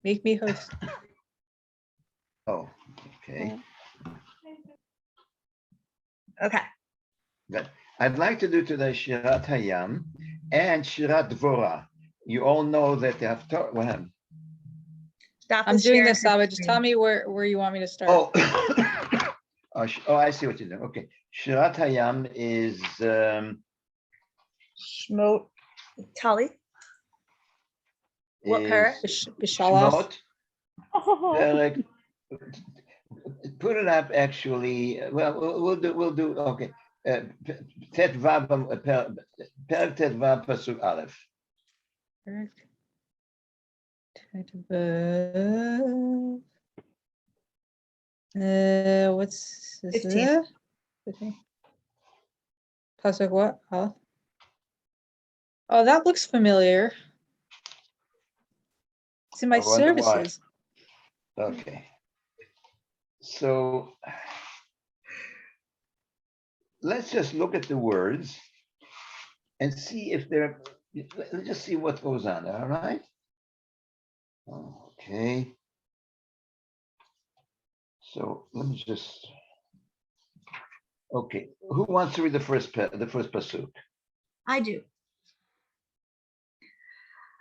Make me host. Oh, okay. Okay. Good. I'd like to do today Shirat Hayam and Shirat Dvora. You all know that they have to. Well, I'm doing this, Saba. Just tell me where you want me to start. oh, oh, I see what you're doing. Okay. Shirat Hayam is Shmot. Tali. What parak? Bishalach. Perek. Put it up actually. Well, we'll do okay. Tet Vav Perek Tet Vav Pasuk Aleph. What's this? 15. 15. Pasuk what? Oh, that looks familiar. It's in my services. Okay. So let's just look at the words and see if they're, let's just see what goes on, all right? Okay. So let me just, okay. Who wants to read the first pasuk? I do.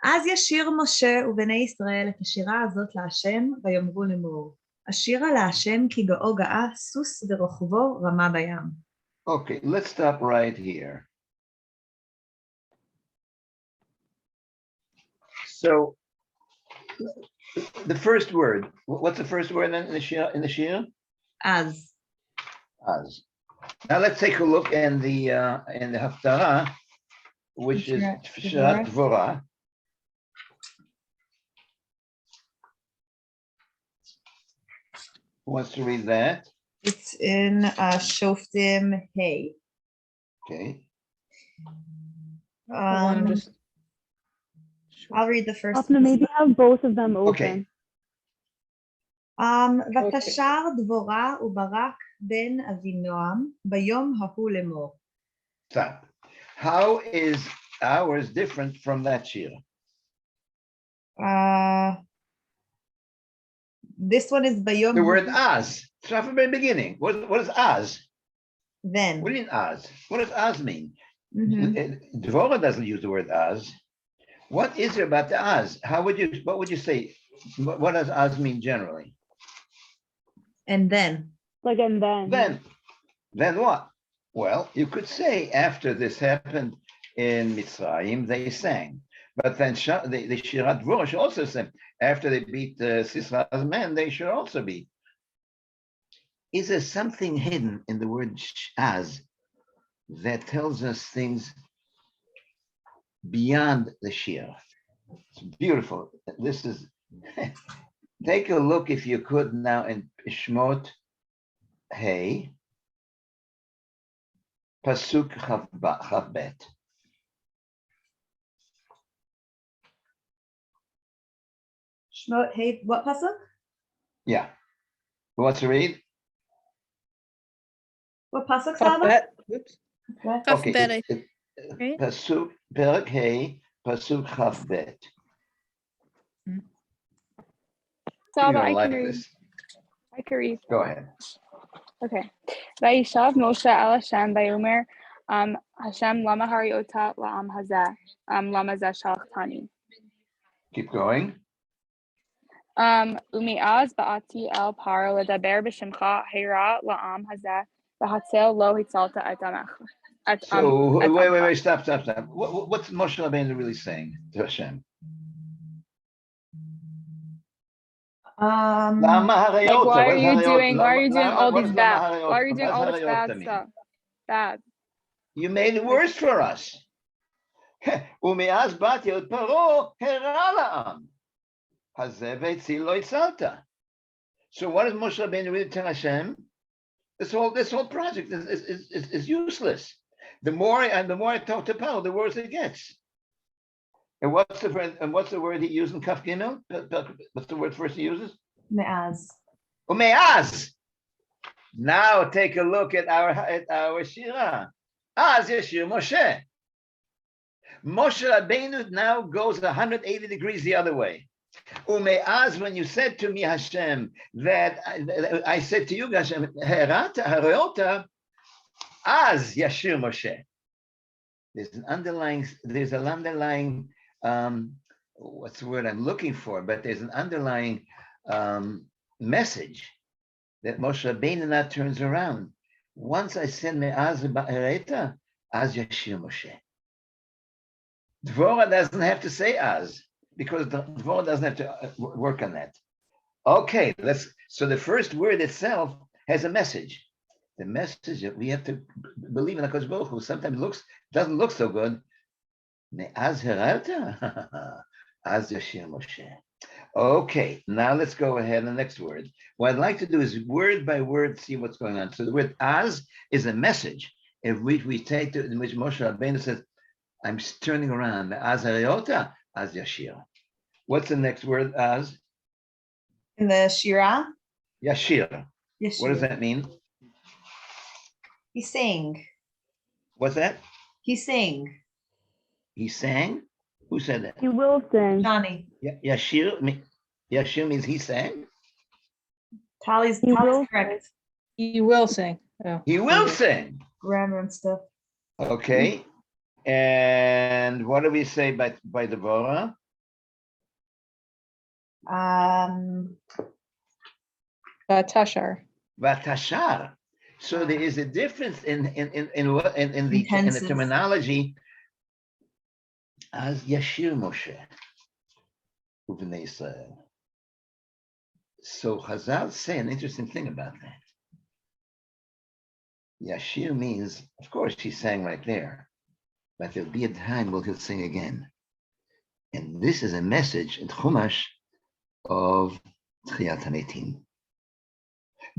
אז ישיר משה ובני ישראל את השירה הזאת להשם ויאמרו לאמור. השירה להשם כי גאו גאה סוס ורוכבו רמה בים. Okay, let's stop right here. So the first word, what's the first word in the shir? אז. Az. Now let's take a look in the Haftarah, which is Shirat Dvorah. Who wants to read that? It's in Shoftim Hey. Okay. I'll read the first. Maybe have both of them open. Okay. ותשר דבורה וברק בן אבינועם ביום ההוא לאמור. Stop. How is ours different from that shir? This one is bayom. The word az. Start from the beginning. What is az? Then. What do you mean az? What does az mean? Mm-hmm. Dvorah doesn't use the word az. What is there about the az? What would you say? What does az mean generally? And then. Like and then. Then what? Well, you could say after this happened in Mitzrayim, they sang. But then the Shirat Dvorah should also sing. After they beat Sisra's men, they should also be. Is there something hidden in the word az that tells us things beyond the shir? It's beautiful. This is, take a look if you could now in Shmot Hey, Pasuk Chav Bet. Shmot Hey, what pasuk? Yeah. Who wants to read? What pasuk, Saba? Oops. Okay. Right? Pasuk Perek Hey, Pasuk Chav Bet. Saba, I like can read. this. I can read. Go ahead. Okay. Vayishav Moshe al Hashem vayomer Hashem lama hariota la'am hazeh lama zeh shalchtani. Keep going. Umi'az ba'ati el paro ledaber b'shimcha heira la'am hazeh v'hatzel lo hitzalta et amech. So wait, stop. What's Moshe Rabbeinu really saying to Hashem? Like, why are you doing all these bad? Why are you doing all this bad stuff? Bad. You made it worse for us. Umi'az ba'ati el paro heira la'am. So what does Moshe Rabbeinu really tell Hashem? This whole project is useless. The more I talk to Paro, the worse it gets. And what's the word he used in Kaf Gimel? What's the word first he uses? Me'az. Ume'az. Now take a look at our Shira. Az Yeshir Moshe. Moshe Rabbeinu now goes 180 degrees the other way. Ume'az, when you said to me, Hashem, that I said to you, Hashem, Hareota, Az Yashir Moshe. There's an underlying, what's the word I'm looking for? But there's an underlying message that Moshe Rabbeinu now turns around. Once I send Me'az Hareota, Az Yashir Moshe. Dvorah doesn't have to say Az, because the Dvorah doesn't have to work on that. Okay, so the first word itself has a message. The message that we have to believe in HaKadosh Baruch Hu sometimes doesn't look so good. Me'az Hareota, Az Yashir Moshe. Okay, now let's go ahead on the next word. What I'd like to do is word by word see what's going on. So the word Az is a message in which we take in which Moshe Rabbeinu says, I'm turning around. Az Hareota, Az Yashir. What's the next word, Az? In the Shira? Yashir. Yeshir. What does that mean? He sang. What's that? He sang. He sang? Who said that? He will sing. Johnny. Yashir means he sang? Tally's correct. You will sing. Oh. He will sing. Grammar and stuff. Okay. And what do we say by Devorah? Tashar. Vatashar. So there is a difference in the terminology. As Yashir Moshe, Uvnei Israel. So Chazal say an interesting thing about that. Yashir means, of course, he sang right there, but there'll be a time where he'll sing again. And this is a message in Chumash of Tchiyat HaMetim.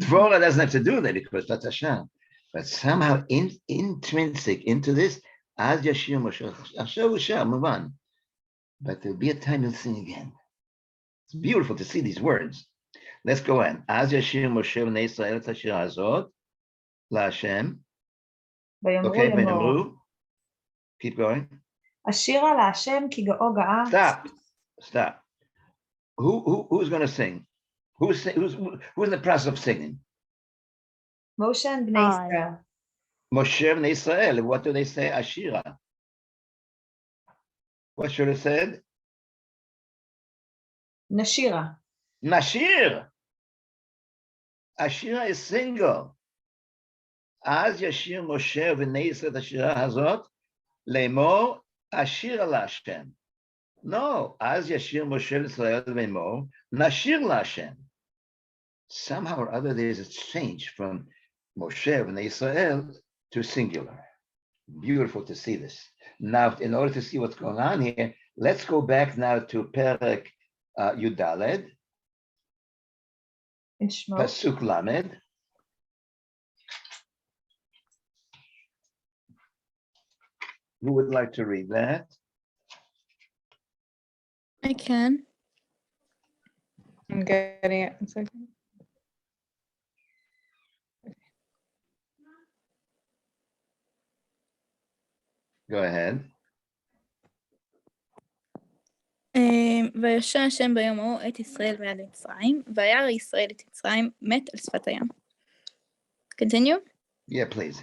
Dvorah doesn't have to do that because that's Hashem, but somehow intrinsic into this, Az Yashir Moshe, Hashem, move on. But there'll be a time he'll sing again. It's beautiful to see these words. Let's go on. Az Yashir Moshe v'nei Israel et hashira hazot LaHashem. Okay, v'yamru. Keep going. Ashira LaHashem ki ga'o ga'a. Stop. Who's going to sing? Who's in the process of singing? Moshe and Bnei Israel. Moshe and Israel. What do they say? Ashira. What should have said? Nashira. Nashir. Ashira is single. Az Yashir Moshe v'nei Israel Ashira hazot lemor Ashira LaHashem. No, Az Yashir Moshe Israel lemor Nashir LaHashem. Somehow or other, there's a change from Moshe and Israel to singular. Beautiful to see this. Now, in order to see what's going on here, let's go back now to Perek Yudaled, Pasuk Lamed. Who would like to read that? I can. I'm getting it. 1 second. Go ahead. וישע השם ביום ההוא את ישראל מיד מצרים, וירא ישראל את מצרים מת על שפת הים. Continue? Yeah, please.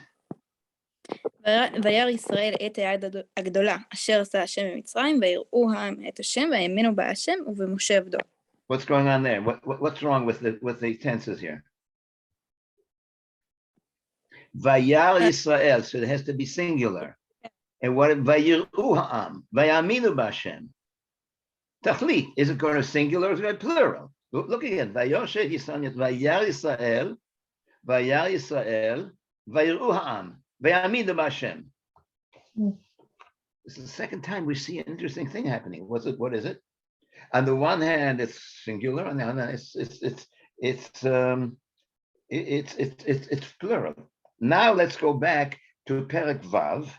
וירא ישראל את היד הגדולה אשר עשה השם במצרים, ויראו העם את השם, ויאמינו בהשם ובמשה עבדו. What's going on there? What's wrong with the tenses here? Vayar Yisrael, so it has to be singular. And what Vayiru ha'am, Vayaminu b'Hashem. Tachlit, is it going to singular or is it going to plural? Look again. Vayoshet Yisrael, Vayar Yisrael, Vayiru ha'am, Vayaminu b'Hashem. This is the second time we see an interesting thing happening. What is it? On the one hand, it's singular, on the other hand, it's plural. Now let's go back to Perek Vav.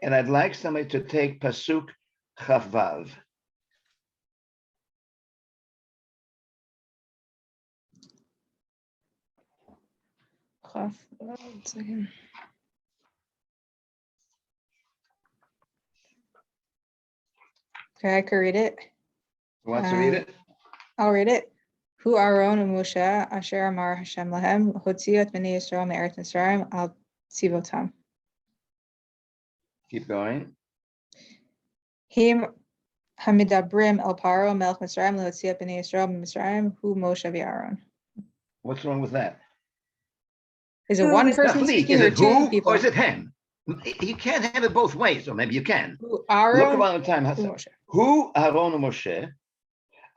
And I'd like somebody to take Pasuk Chaf Vav. One second. Okay, I could read it. Who wants to read it? I'll read it. Hu Aaron u'Moshe asher amar Hashem lahem hotziu et bnei Yisrael me'eretz Mitzrayim al tzivotam. Keep going. Him hamidabrim el paro melech Mitzrayim le'hotziu et bnei Yisrael mitzrayim hu Moshe v'Aaron. What's wrong with that? Is it one person Now, please, speaking is or it two who people? or is it him? You can't have it both ways, or maybe you can. Hu Look Aaron around the time. u'Moshe. Who Aaron Moshe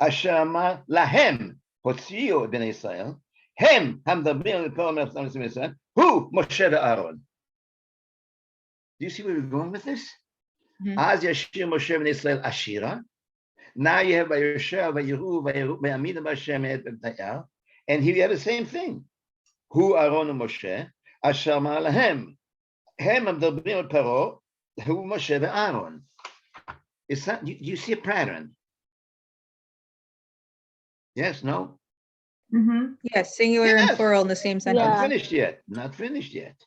asher amar lahem hotziu et bnei Yisrael hem hamdabrim el paro melech Mitzrayim hu Moshe ve'Aaron. Do you see where we're going with this? Mhm. Az yashir Moshe bnei Yisrael ashira. Now you have Vayosher, Vayiru, Vayamid Hashem et B'Tayar, and here you have the same thing. Hu Aaron Moshe asher amar lahem hem hamdabrim el paro hu Moshe ve'Aaron. It's not. Do you see a pattern? Yes. No. Yes, singular Yes. and plural in the same sentence. Not Yeah. finished yet. Not finished yet.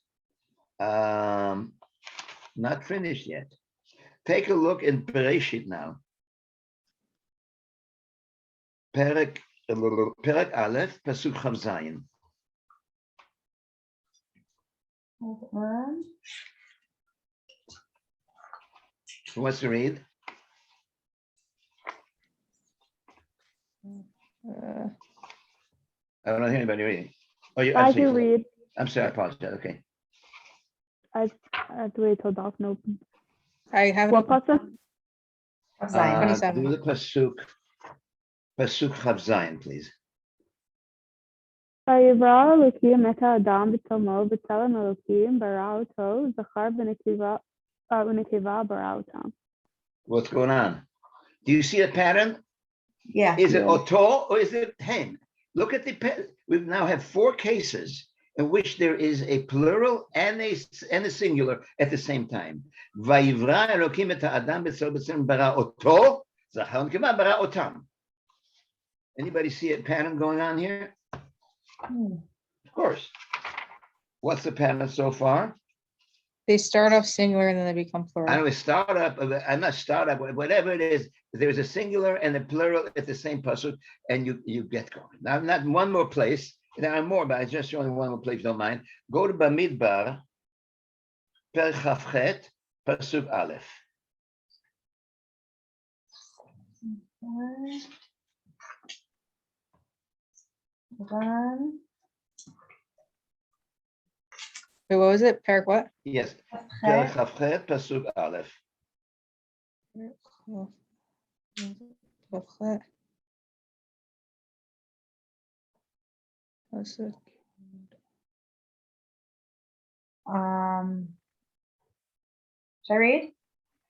Not finished yet. Take a look in Bereshit now. Perek Aleph, Pasuk Chav Zayin. Who wants to read? I don't hear anybody reading. Oh, you. I see. can read. I'm sorry. I apologize. Okay. I have to wait till Dolphin opens. I have What pasuk? Zion. 27. Do the Pasuk Chav Zayin, please. ויברא אלוקים את האדם בצלמו בצלם אלוקים ברא אותו זכר ונקבה ברא אותם. What's going on? Do you see a pattern? Yeah. Is it oto or is it hen? Look at we now have 4 cases in which there is a plural and a singular at the same time. Vayivra Elokim et ha'adam b'tzalmo b'tzalem bara oto, zachar v'nekeva bara otam. Anybody see a pattern going on here? Of course. What's the pattern so far? They start off singular and then they become plural. I know I'm not startup, whatever it is, there's a singular and a plural at the same pasuk, and you get going. Now, not one more place. There are more, but I just showing one more place, don't mind. Go to Bamidbar, Per Chavchet, Pasuk Aleph. Wait, what was it? Perik what? Yes, Per Chavchet, Pasuk Aleph. Should I read?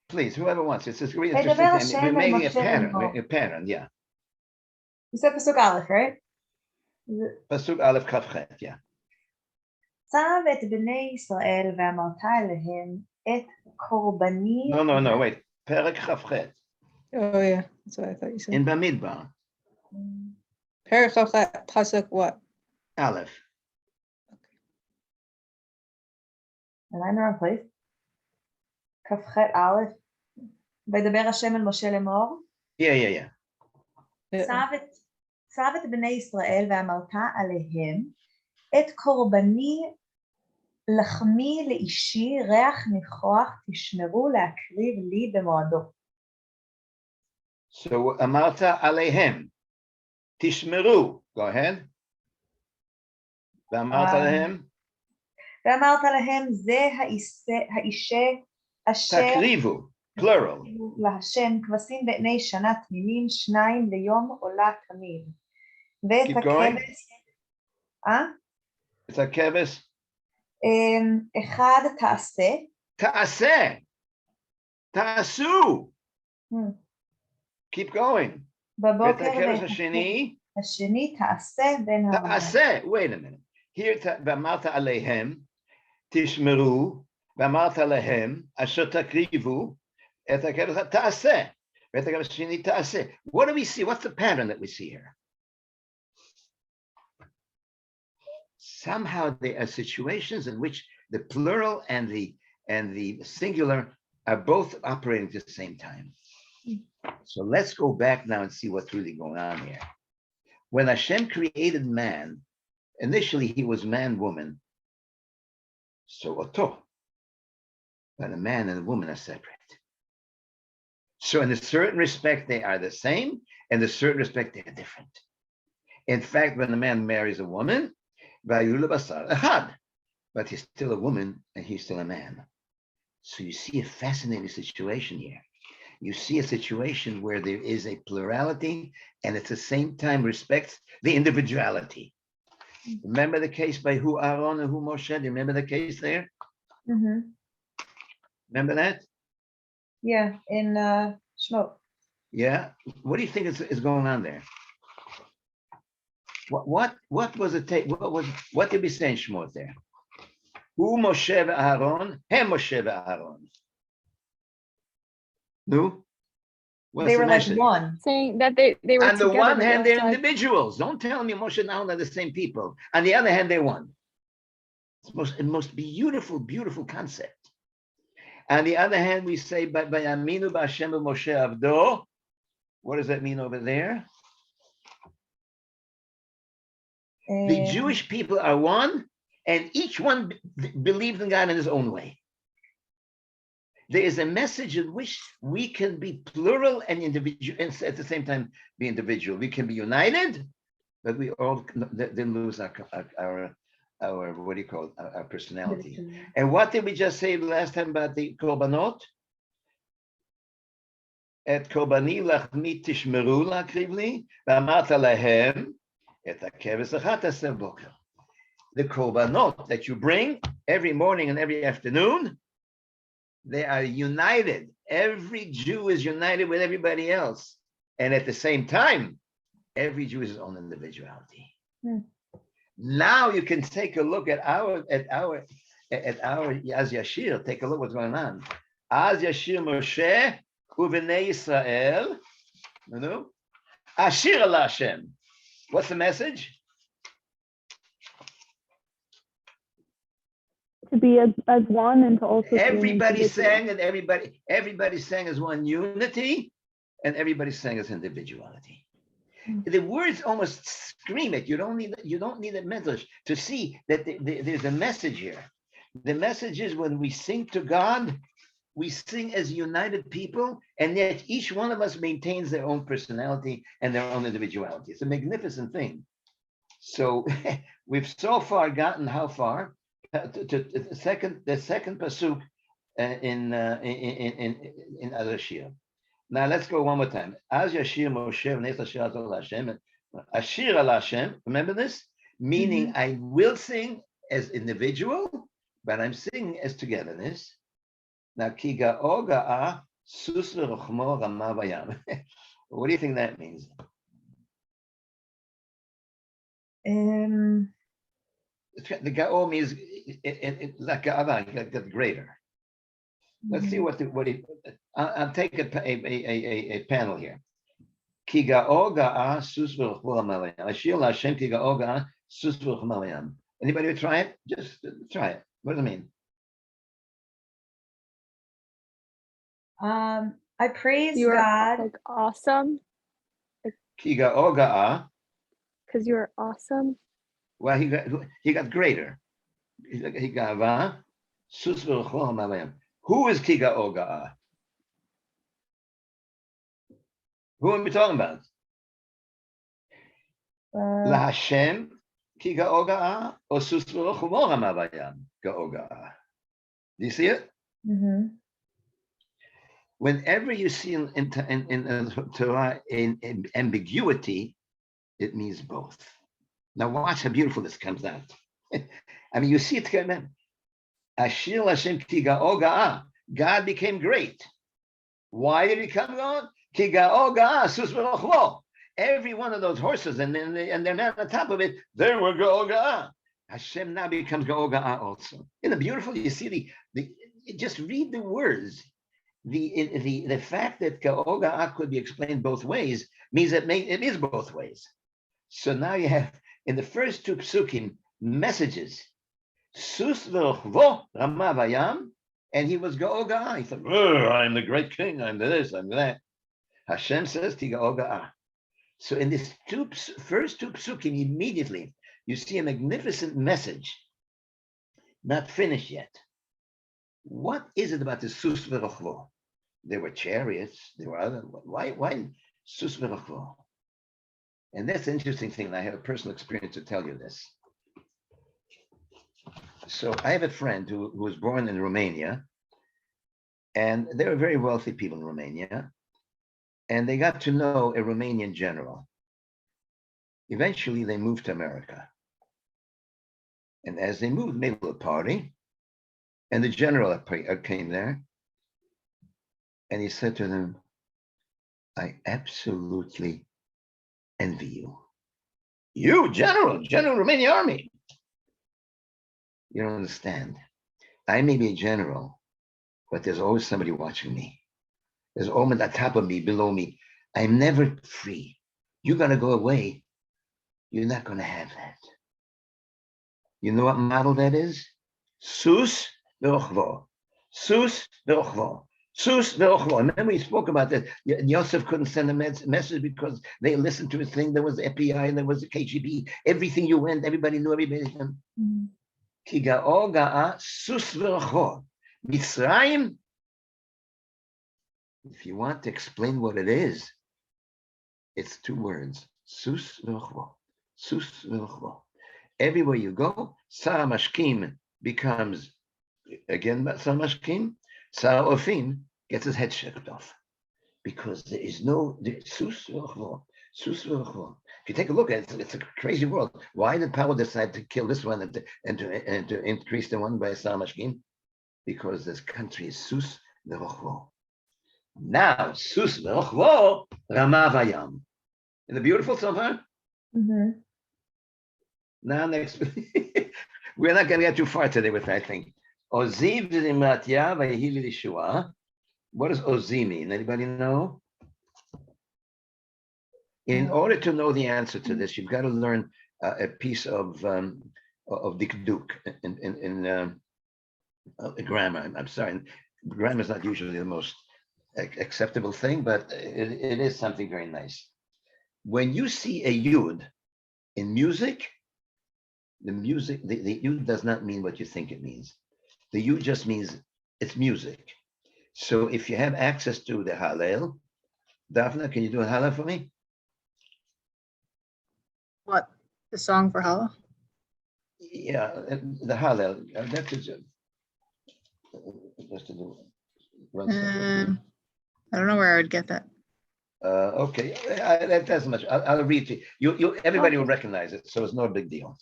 Please, whoever wants. It's just really Hey, interesting. David, We're making a Hashem, pattern, yeah. You said Pasuk Aleph, right? Is it? Pasuk Aleph Chavchet, yeah. צב את בני ישראל ואמרת אליהם את קורבני. No, wait. Perek Chavchet. Oh yeah, that's what I thought you said. In Bamidbar. Perik Chavchet, pasuk what? Aleph. Am I in the wrong place? כ"ח א', וידבר השם אל משה לאמור. Yeah. צב את בני ישראל ואמרת עליהם את קורבני לחמי לאישי ריח ניחוח תשמרו להקריב לי במועדו. So אמרת עליהם. תשמרו. Go ahead. ואמרת עליהם. ואמרת להם זה האישה אשר תקריבו. Plural. להשם כבשים בעיני שנה תמימים 2 ליום עולה תמיד. ואת הכבש. את הכבש. 1 תעשה. תעשה. תעשו. Keep going. בבוקר ואת הכבש השני. תעשה בין העולם. תעשה. Wait a minute. Here ואמרת עליהם. תשמרו. ואמרת להם. אשר תקריבו. את הכבש תעשה. ואת הכבש השני תעשה. What do we see? What's the pattern that we see here? Somehow there are situations in which the plural and the singular are both operating at the same time. So let's go back now and see what's really going on here. When Hashem created man, initially he was man, woman. So oto. But a man and a woman are separate. So in a certain respect, they are the same. In a certain respect, they are different. In fact, when a man marries a woman, but he's still a woman and he's still a man. So you see a fascinating situation here. You see a situation where there is a plurality and at the same time respects the individuality. Remember the case by who Aaron and who Moshe? Do you remember the case there? Mm-hmm. Remember that? Yeah, in Shmot. Yeah. What do you think is going on there? What was it? What did we say in Shmot there? Who Moshe Aaron? Hem Moshe Aaron. No. They were like one. Saying that they were on the together, one but hand, they they're also individuals. Don't tell me Moshe and Aaron are the same people. On the other hand, they're one. It's the most beautiful, beautiful concept. On the other hand, we say, by Aminu B'Hashem Moshe Avdo. What does that mean over there? The Jewish people are one, and each one believes in God in his own way. There is a message in which we can be plural and individual, and at the same time be individual. We can be united, but we all then lose our what do you call it? Our personality. And what did we just say last time about the korbanot? Et korbani lachmi tishmeru lakriv li, v'amarta lahem et hakeves achat aseh boker. The korbanot that you bring every morning and every afternoon, they are united. Every Jew is united with everybody else. And at the same time, every Jew is his own individuality. Now you can take a look at our Az Yashir. Take a look what's going on. Az Yashir Moshe u'vnei Yisrael. Ashir ala Hashem. What's the message? to be as one and to also everybody sang and everybody sang as one unity, and everybody sang as individuality. The words almost scream it. You don't need a message to see that there's a message here. The message is when we sing to God, we sing as united people, and yet each one of us maintains their own personality and their own individuality. It's a magnificent thing. So we've so far gotten how far? To the second pasuk in Az Yashir. Now let's go one more time. Az Yashir Moshe v'nei Ashir al Hashem. Ashir al Hashem. Remember this? Meaning I will sing as individual, but I'm singing as togetherness. Now ki ga'o ga'a sus v'rochmo rama v'yam. What do you think that means? The ga'o means like the greater. Let's see what he. I'll take a panel here. Ki ga'o ga'a sus v'rochmo rama v'yam. Ashir l'Hashem ki ga'o ga'a sus v'rochmo v'yam. Anybody try it? Just try it. What does it mean? I praise God. Like awesome. Ki ga'o ga'a. Because you are awesome. Well, he got greater. He got sus v'rochmo rama v'yam. Who is ki ga'o ga'a? Who are we talking about? LaHashem ki ga'o ga'a or sus v'rochmo rama v'yam ga'o ga'a? Do you see it? Mm-hmm. Whenever you see in Torah in ambiguity, it means both. Now watch how beautiful this comes out. I mean, you see it come in. Ashir Hashem ki ga'o ga'a. God became great. Why did he come on? Ki ga'o ga'a sus v'rochmo. Every one of those horses, and they're not on top of it, they were ga'o ga'a. Hashem now becomes ga'o ga'a also. Isn't it beautiful? You see just read the words. The fact that ga'o ga'a could be explained both ways means that it is both ways. So now you have in the first two psukim messages. Sus v'rochvo rama v'yam, and he was ga'o ga'a. He thought, I'm the great king. I'm this. I'm that. Hashem says, Tiga'o ga'ah. So in this first two psukim, immediately, you see a magnificent message, not finished yet. What is it about the sus v'rochvo? There were chariots, there were other, why sus v'rochvo? And that's an interesting thing, and I have a personal experience to tell you this. So I have a friend who was born in Romania, and there were very wealthy people in Romania, and they got to know a Romanian general. Eventually, they moved to America. And as they moved, made a little party, and the general came there, and he said to them, I absolutely envy you. You, General Romanian Army. You don't understand. I may be a general, but there's always somebody watching me. There's always on top of me, below me. I'm never free. You're going to go away. You're not going to have that. You know what model that is? Sus ve'ochvo. Sus ve'ochvo. Sus ve'ochvo. Remember, he spoke about that. Yosef couldn't send a message because they listened to his thing. There was the FBI and there was the KGB. Everything you went, everybody knew everybody. Ki ga'o ga'a sus ve'ochvo. Mitzrayim. If you want to explain what it is, it's two words. Sus ve'ochvo. Sus ve'ochvo. Everywhere you go, Sarah Mashkim becomes, again, Sarah Mashkim, Sarah Ofim gets his head shaved off. Because there is no, Sus ve'ochvo. Sus ve'ochvo. If you take a look at it, it's a crazy world. Why did Paro decide to kill this one and to increase the one by Sarah Mashkim? Because this country is Sus ve'ochvo. Now, Sus ve'ochvo, Rama vayam. Isn't it beautiful so far? Mm-hmm. Now, next, we're not going to get too far today with that, I think. Oziv v'zimatya v'yihili lishua. What does Ozi mean? Anybody know? In order to know the answer to this, you've got to learn a piece of dikduk in grammar. I'm sorry, grammar is not usually the most acceptable thing, but it is something very nice. When you see a yud in music, the yud does not mean what you think it means. The yud just means it's music. So if you have access to the Hallel, Daphne, can you do a Hallel for me? What? The song for Hallel? Yeah, the Hallel. That is just to do. I don't know where I would get that. Okay, that doesn't much. I'll read to you. Everybody will recognize it, so it's no big deal.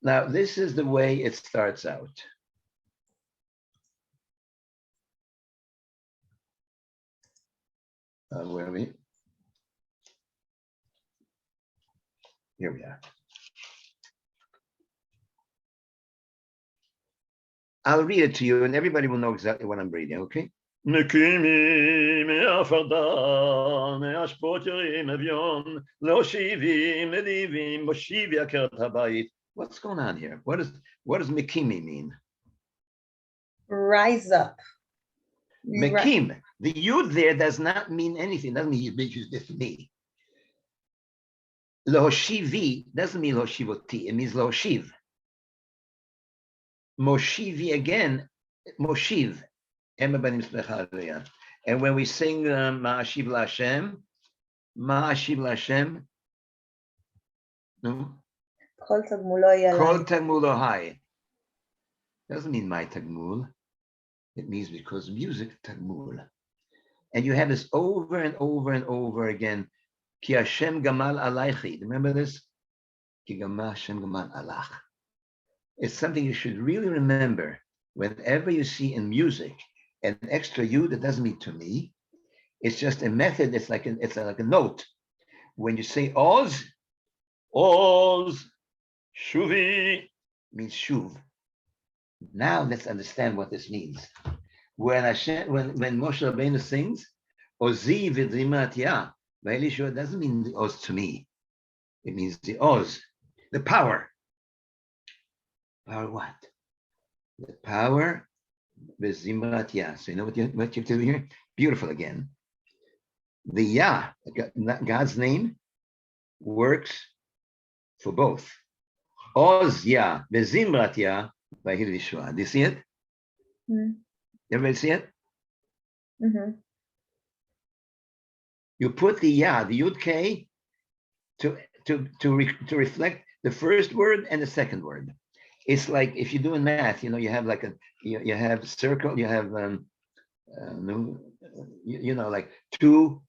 Now, this is the way it starts out. Where are we? Here we are. I'll read it to you, and everybody will know exactly what I'm reading, okay? What's going on here? What does Mekimi mean? Rise up. Mekim. The yud there does not mean anything. Doesn't mean you use this me. Lohoshivi doesn't mean loshivoti. It means lohoshiv. Moshivi again, Moshiv. And when we sing Ma'ashiv Lashem, no? Kol Tagmulo Hai. Doesn't mean my Tagmul. It means because music Tagmul. And you have this over and over and over again. Ki Hashem Gamal Alaychi. Remember this? Ki Hashem Gamal Alach. It's something you should really remember whenever you see in music an extra yud. That doesn't mean to me. It's just a method. It's like a note. When you say oz, shuvi means shuv. Now let's understand what this means. When Moshe Rabbeinu sings, ozi v'zimat v'elishua, doesn't mean the oz to me. It means the oz, the power. Power what? The power v'zimat. So you know what you have to do here? Beautiful again. The Yah, God's name, works for both. Oz Yah, Bezimrat Yah, Vayhi Yeshua. Do you see it? Everybody see it? You put the Yah, the Yud K, to reflect the first word and the second word. It's like if you're doing math, you know, you have like you have circle, you have like 2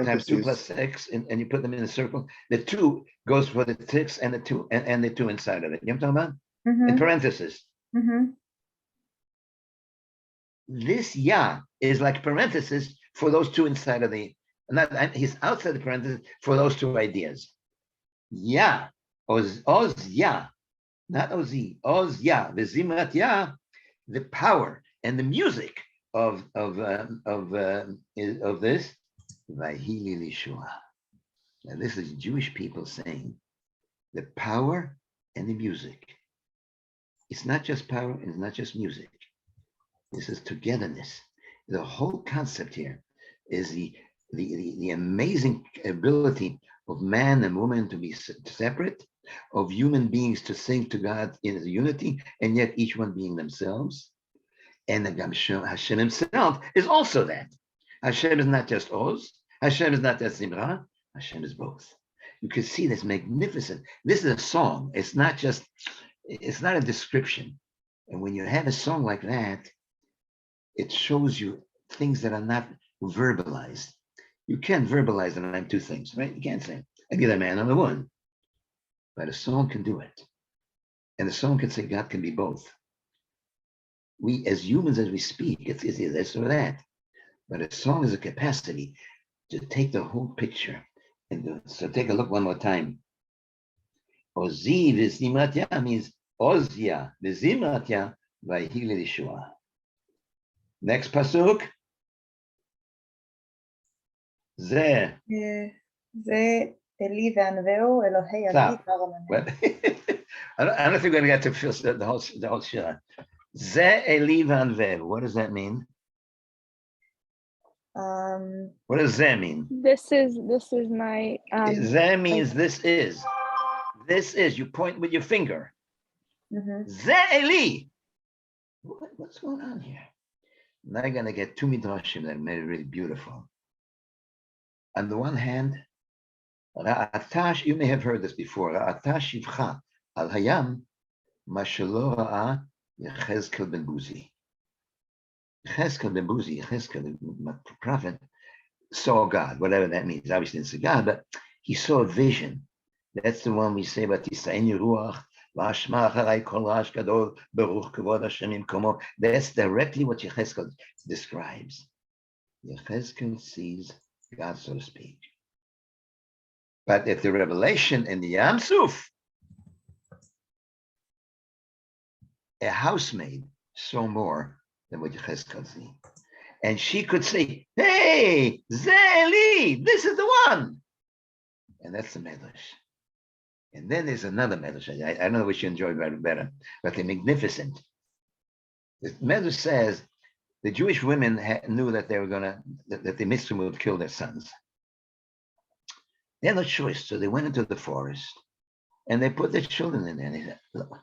times 2 plus 6, and you put them in a circle. The 2 goes for the 6 and the 2 and the 2 inside of it. You know what I'm talking about? In parentheses. This Yah is like parenthesis for those 2 inside of the. He's outside the parenthesis for those 2 ideas. Yah, Oz Yah, not Ozi, Oz Yah, V'zimrat Yah, the power and the music of this. Vayhi Yeshua. Now this is Jewish people saying the power and the music. It's not just power and it's not just music. This is togetherness. The whole concept here is the amazing ability of man and woman to be separate, of human beings to sing to God in unity, and yet each one being themselves. And Hashem himself is also that. Hashem is not just Oz. Hashem is not just Zimra. Hashem is both. You can see this magnificent. This is a song. It's not a description. And when you have a song like that, it shows you things that are not verbalized. You can't verbalize that I'm 2 things, right? You can't say, I'm either a man or a woman. But a song can do it. And a song can say God can be both. We, as humans, as we speak, it's either this or that. But a song is a capacity to take the whole picture. So take a look one more time. Ozi v'zimrat Yah means Ozya v'zimrat Yah vayhi Yeshua. Next pasuk. Ze. זה אלי וענווהו, אלוהי אבי והרוממנו. I don't think we're going to get to the whole shira. Ze Eli v'anvehu. What does that mean? What does Ze mean? This is my Ze means this is. This is. You point with your finger. Ze Eli. What's going on here? Now I'm going to get 2 midrashim that made it really beautiful. On the one hand, Ra'atash, you may have heard this before. Ra'atash shivcha al hayam ma shelo ra'a Yechezkel ben Buzi. Yechezkel ben Buzi, Yechezkel, the prophet, saw God, whatever that means. Obviously, it's a God, but he saw a vision. That's the one we say about Tisaini Ruach, Vashma Acharai Kol Rash Gadol, Baruch Kavod Hashem Imkomo. That's directly what Yechezkel describes. Yechezkel sees God, so to speak. But at the revelation in the Yam Suf, a housemaid saw more than what Yechezkel see. And she could say, hey, Zeli, this is the one. And that's the Medrash. And then there's another Medrash. I don't know which you enjoyed better, but the magnificent. The Medrash says the Jewish women knew that they were that the Mitzvah would kill their sons. They had no choice, so they went into the forest and they put their children in there. And they said, look,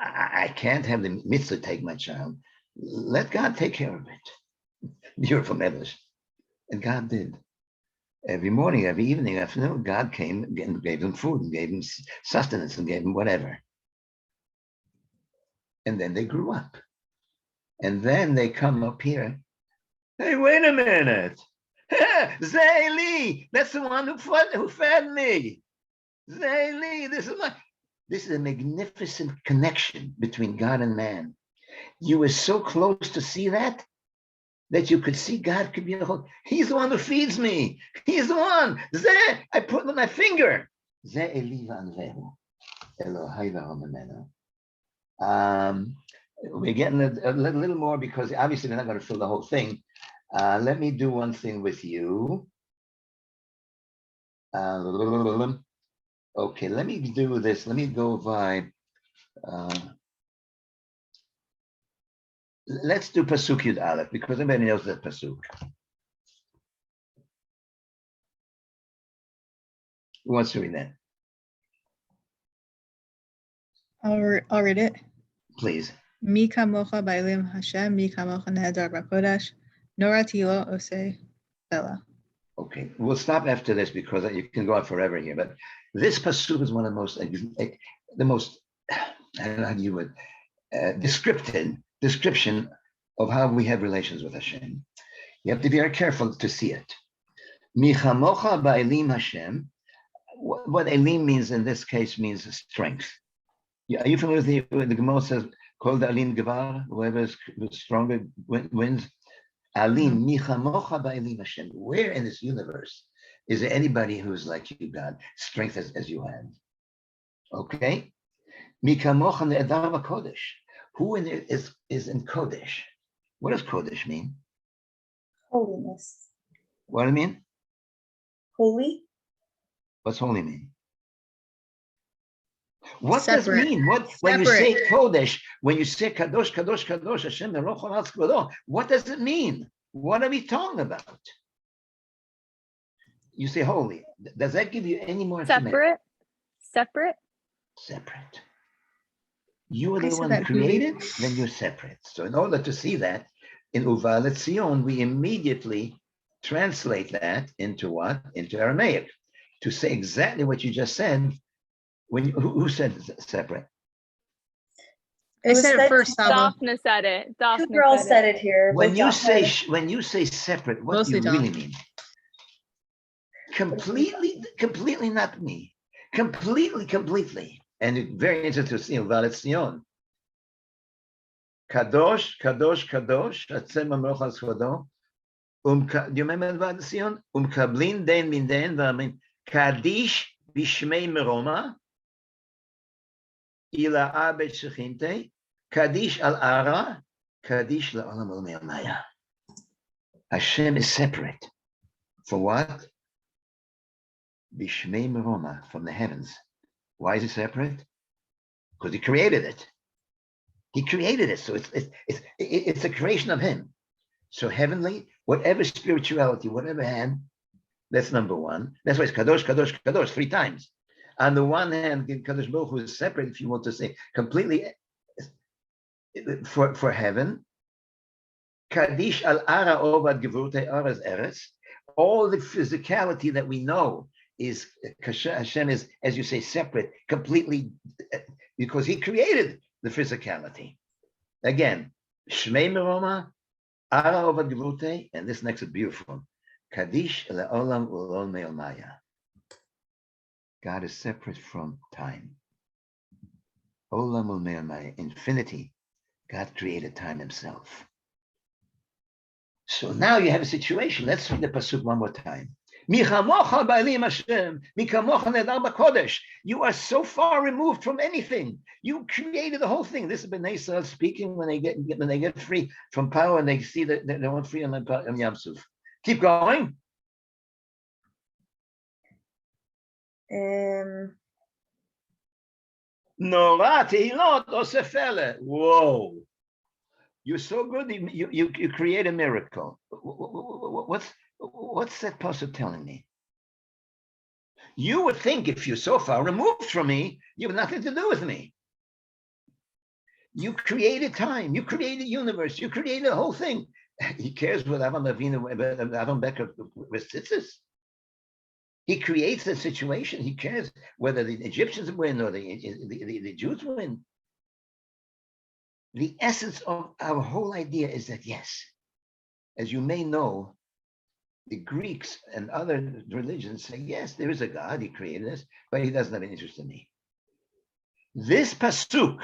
I can't have the Mitzvah take my child. Let God take care of it. Beautiful Medrash. And God did. Every morning, every evening, afternoon, God came and gave them food and gave them sustenance and gave them whatever. And then they grew up. And then they come up here. Hey, wait a minute. Zayli, that's the one who fed me. Zayli, this is a magnificent connection between God and man. You were so close to see that you could see God could be a whole. He's the one who feeds me. He's the one. I put on my finger. We're getting a little more because obviously we're not going to fill the whole thing. Let me do one thing with you. Okay, let me do this. Let me go by. Let's do Pasuk Yud Aleph because everybody knows that Pasuk. Who wants to read that? I'll read it. Please. Mi kamocha ba'elim Hashem, mi kamocha nehedar b'kodesh, norati lo oseh bela. Okay, we'll stop after this because you can go on forever here. But this pasuk is one of the most, I don't know how you would, description of how we have relations with Hashem. You have to be very careful to see it. Michamocha ba'elim Hashem. What elim means in this case means strength. Are you familiar with the Gemara says, "Kol da'alim gevar," whoever is stronger wins. Alim michamocha ba'elim Hashem. Where in this universe is there anybody who's like you, God? Strength as you have. Okay. Mikamocha ne'edar b'kodesh. Who in it is in Kodesh? What does Kodesh mean? Holiness. What do you mean? Holy? What's holy mean? What Separate. does it mean? When you say Kodesh, when you say Kadosh, Kadosh, Kadosh, Hashem, what does it mean? What are we talking about? You say holy. Does that give you any more information? Separate. Separate. You are the one who created, then you're separate. So in order to see that, in Uva Letzion, we immediately translate that into what? Into Aramaic. To say exactly what you just said. Who said separate? I said it first, Saba. Daphne said it. Two girls said it here. When you say separate, what do you really mean? Completely not me. Completely. And it's very interesting to see about it. Kadosh, Kadosh, Kadosh, Atzem Amochas Chado. Do you remember about Sion? Kablin den min den v'amin Kadish b'shmei meroma ila abed shechinte Kadish al ara Kadish la'olam ol me'amaya. Hashem is separate. For what? B'shmei meroma, from the heavens. Why is he separate? Because he created it. He created it, so it's a creation of him. So heavenly, whatever spirituality, whatever hand, that's number one. That's why it's Kadosh, Kadosh, Kadosh 3 times. On the one hand, Kadosh Baruch Hu is separate, if you want to say completely for heaven. Kadish al ara ovad gevurte aras eretz. All the physicality that we know is Hashem is, as you say, separate, completely, because he created the physicality. Again, Shmei Meroma, Ara Ovad Gevurte, and this next is beautiful. Kadish le'olam u'ol me'omaya. God is separate from time. Olam ul me'omaya, infinity. God created time himself. So now you have a situation. Let's read the pasuk one more time. You are so far removed from anything. You created the whole thing. This is Bnei Yisrael speaking when they get free from power and they see that they want free on Yam Suf. Keep going. Whoa. You're so good. You create a miracle. What's that pasuk telling me? You would think if you're so far removed from me, you have nothing to do with me. You created time. You created universe. You created the whole thing. He cares what Avram Becker with tzitzis. He creates a situation. He cares whether the Egyptians win or the Jews win. The essence of our whole idea is that, yes, as you may know, the Greeks and other religions say, yes, there is a God, he created us, but he doesn't have an interest in me. This pasuk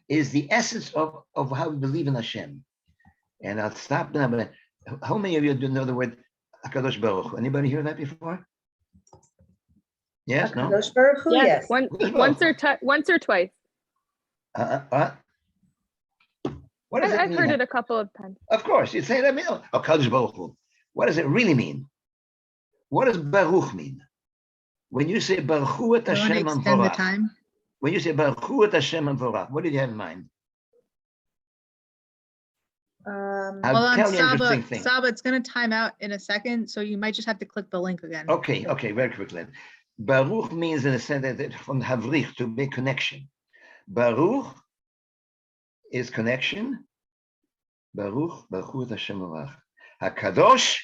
is the essence of how we believe in Hashem. And I'll stop now, but how many of you do know the word HaKadosh Baruch Hu? Anybody hear that before? Yes, no? HaKadosh Baruch Hu, yes. Once or twice. What does it I've mean? heard it a couple of times. Of course, you say that means HaKadosh Baruch Hu. What does it really mean? What does Baruch mean? When you say Baruch Hu et Hashem Amvorach, when you say Baruch Hu et Hashem Amvorach, what did you have in mind? I'll tell you an interesting thing. Saba, it's going to time out in a second, so you might just have to click the link again. Okay, very quickly. Baruch means in a sense that from havrich, to make connection. Baruch is connection. Baruch Hashem Barach. HaKadosh,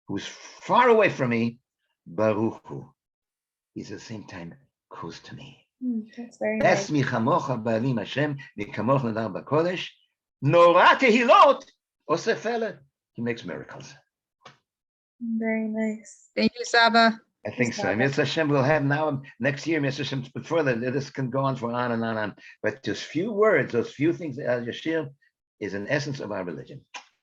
who's far away from me, Baruch Hu. He's at the same time close to me. That's very nice. Es michamocha ba'alim Hashem, mikamoch nadar b'kodesh, nora tehilot, osef ele. He makes miracles. Very nice. Thank you, Saba. I think so. Mr. Hashem will have now, next year, Mr. Hashem, but further, this can go on for on and on and on. But those few words, those few things, Yashir, is an essence of our religion.